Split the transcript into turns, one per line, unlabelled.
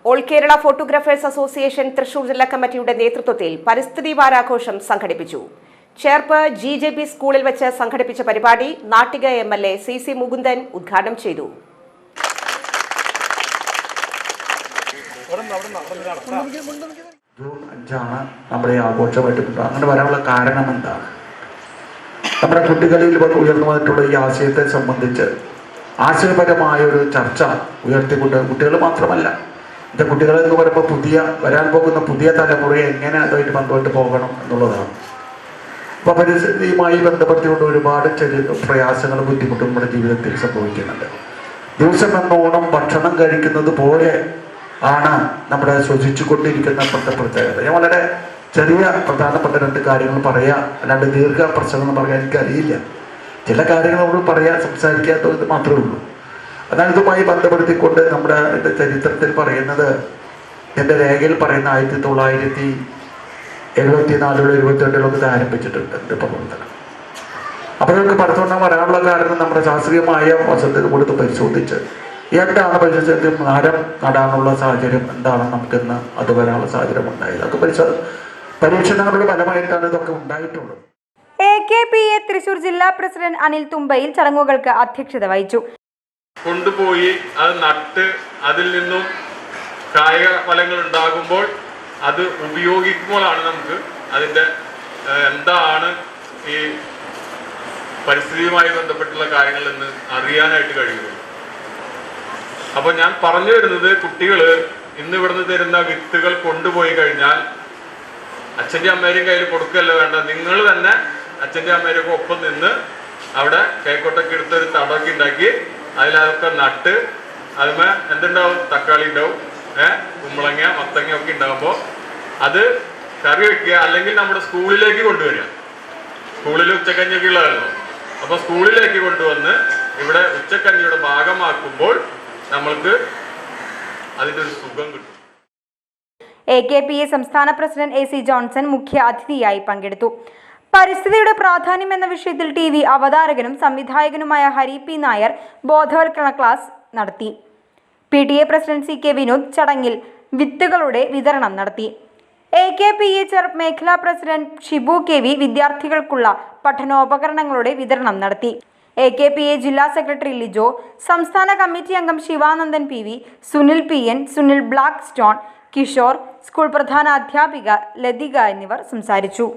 All Kerala photographers association Thrissur ജില്ലാ കമ്മിറ്റിയുടെ നേതൃത്വത്തിൽ പരിസ്ഥിതി വാരാഘോഷം സംഘടിപ്പിച്ചു. ചേർപ്പ് GJP സ്കൂളിൽ വെച്ച് സംഘടിപ്പിച്ച പരിപാടി നാട്ടിക MLA CC മുകുന്ദൻ ഉദ്ഘാടനം ചെയ്തു.
ജൂൺ 5 നമ്മുടെ ആഘോഷമായിട്ട് അങ്ങനെ വരാനുള്ള കാരണം എന്താണ്? നമ്മുടെ കുട്ടികളിൽ ഉയർന്നു വന്നിട്ടുള്ള ഈ ആശയത്തെ സംബന്ധിച്ച് ആശയപരമായ ഒരു ചർച്ച ഉയർത്തിക്കൊണ്ട് കുട്ടികൾ മാത്രമല്ല, എൻ്റെ കുട്ടികൾ എന്ന് പറയുമ്പോൾ വരാൻ പോകുന്ന പുതിയ തലമുറയെ എങ്ങനെ അതുമായിട്ട് ബന്ധപ്പെട്ട് പോകണം എന്നുള്ളതാണ്. അപ്പോൾ പരിസ്ഥിതിയുമായി ബന്ധപ്പെടുത്തിക്കൊണ്ട് ഒരുപാട് ചെറിയ പ്രയാസങ്ങളും ബുദ്ധിമുട്ടും നമ്മുടെ ജീവിതത്തിൽ സംഭവിക്കുന്നുണ്ട്. ദിവസം എന്നോണം ഭക്ഷണം കഴിക്കുന്നത് പോലെ ആണ് നമ്മുടെ ശ്വസിച്ചുകൊണ്ടിരിക്കുന്ന പ്രത്യേകത. ഞാൻ വളരെ ചെറിയ പ്രധാനപ്പെട്ട 2 കാര്യങ്ങൾ പറയാം, അല്ലാണ്ട് ദീർഘ പ്രസംഗം എന്ന് പറയാൻ എനിക്കറിയില്ല. ചില കാര്യങ്ങൾ നമ്മൾ പറയാൻ സംസാരിക്കാത്തത് മാത്രമേ ഉള്ളൂ. അതാണ് ഇതുമായി ബന്ധപ്പെടുത്തിക്കൊണ്ട് നമ്മുടെ ചരിത്രത്തിൽ പറയുന്നത്, എൻ്റെ രേഖയിൽ പറയുന്ന 1974-72 ഇത് ആരംഭിച്ചിട്ടുണ്ട് എൻ്റെ പ്രവർത്തനം. അപ്പോൾ നമുക്ക് പഠിത്തം വരാനുള്ള കാരണം നമ്മുടെ ശാസ്ത്രീയമായ വശത്തിൽ കൊടുത്ത് പരിശോധിച്ച് എന്താണ് പരിശോധിച്ചത്, മരം നടാനുള്ള സാഹചര്യം എന്താണ് നമുക്കിന്ന് അത് വരാനുള്ള സാഹചര്യം ഉണ്ടായത്. അതൊക്കെ പരീക്ഷണങ്ങളുടെ ഫലമായിട്ടാണ് ഇതൊക്കെ ഉണ്ടായിട്ടുള്ളത്.
AKPA തൃശൂർ ജില്ലാ പ്രസിഡന്റ് അനിൽ തുമ്പയിൽ ചടങ്ങുകൾക്ക് അധ്യക്ഷത വഹിച്ചു.
കൊണ്ടുപോയി അത് നട്ട് അതിൽ നിന്നും കായിക ഫലങ്ങൾ ഉണ്ടാകുമ്പോൾ അത് ഉപയോഗിക്കുമ്പോഴാണ് നമുക്ക് അതിൻ്റെ എന്താണ് ഈ പരിസ്ഥിതിയുമായി ബന്ധപ്പെട്ടുള്ള കാര്യങ്ങൾ എന്ന് അറിയാനായിട്ട് കഴിയുള്ളൂ. അപ്പോൾ ഞാൻ പറഞ്ഞു വരുന്നത്, കുട്ടികൾ ഇന്ന് ഇവിടുന്ന് തരുന്ന വിത്തുകൾ കൊണ്ടുപോയി കഴിഞ്ഞാൽ അച്ഛൻ്റെ അമ്മേരെയും കയ്യിൽ കൊടുക്കല്ല വേണ്ട, നിങ്ങൾ തന്നെ അച്ഛൻ്റെ അമ്മേരൊക്കെ ഒപ്പം നിന്ന് അവിടെ കൈക്കോട്ടൊക്കെ എടുത്തൊരു തടമൊക്കെ ഉണ്ടാക്കി അതിലതൊക്കെ നട്ട് അതിന്മേ എന്തുണ്ടാവും, തക്കാളി ഉണ്ടാവും, കുമ്പളങ്ങ മത്തങ്ങ ഒക്കെ ഉണ്ടാകുമ്പോൾ അത് കറി വെക്കുക, അല്ലെങ്കിൽ നമ്മുടെ സ്കൂളിലേക്ക് കൊണ്ടുവരിക. സ്കൂളിൽ ഉച്ചക്കഞ്ഞിയൊക്കെ ഉള്ളതായിരുന്നു. അപ്പോൾ സ്കൂളിലേക്ക് കൊണ്ടുവന്ന് ഇവിടെ ഉച്ചക്കഞ്ഞിയുടെ ഭാഗമാക്കുമ്പോൾ നമ്മൾക്ക് അതിൻ്റെ ഒരു സുഖം കിട്ടും.
AKPA സംസ്ഥാന പ്രസിഡന്റ് AC ജോൺസൺ മുഖ്യ അതിഥിയായി പങ്കെടുത്തു. പരിസ്ഥിതിയുടെ പ്രാധാന്യം എന്ന വിഷയത്തിൽ TV അവതാരകനും സംവിധായകനുമായ ഹരി P നായർ ബോധവൽക്കരണ ക്ലാസ് നടത്തി. PTA പ്രസിഡന്റ് CK വിനോദ് ചടങ്ങിൽ വിത്തുകളുടെ വിതരണം നടത്തി. AKPA ചെറുപ്പ് മേഖലാ പ്രസിഡന്റ് ഷിബു KV വിദ്യാർത്ഥികൾക്കുള്ള പഠനോപകരണങ്ങളുടെ വിതരണം നടത്തി. AKPA ജില്ലാ സെക്രട്ടറി ലിജോ, സംസ്ഥാന കമ്മിറ്റി അംഗം Sivanandan PV, Sunil PN, Sunil black stone, Kishore, school പ്രധാന അധ്യാപിക ലതിക എന്നിവർ സംസാരിച്ചു.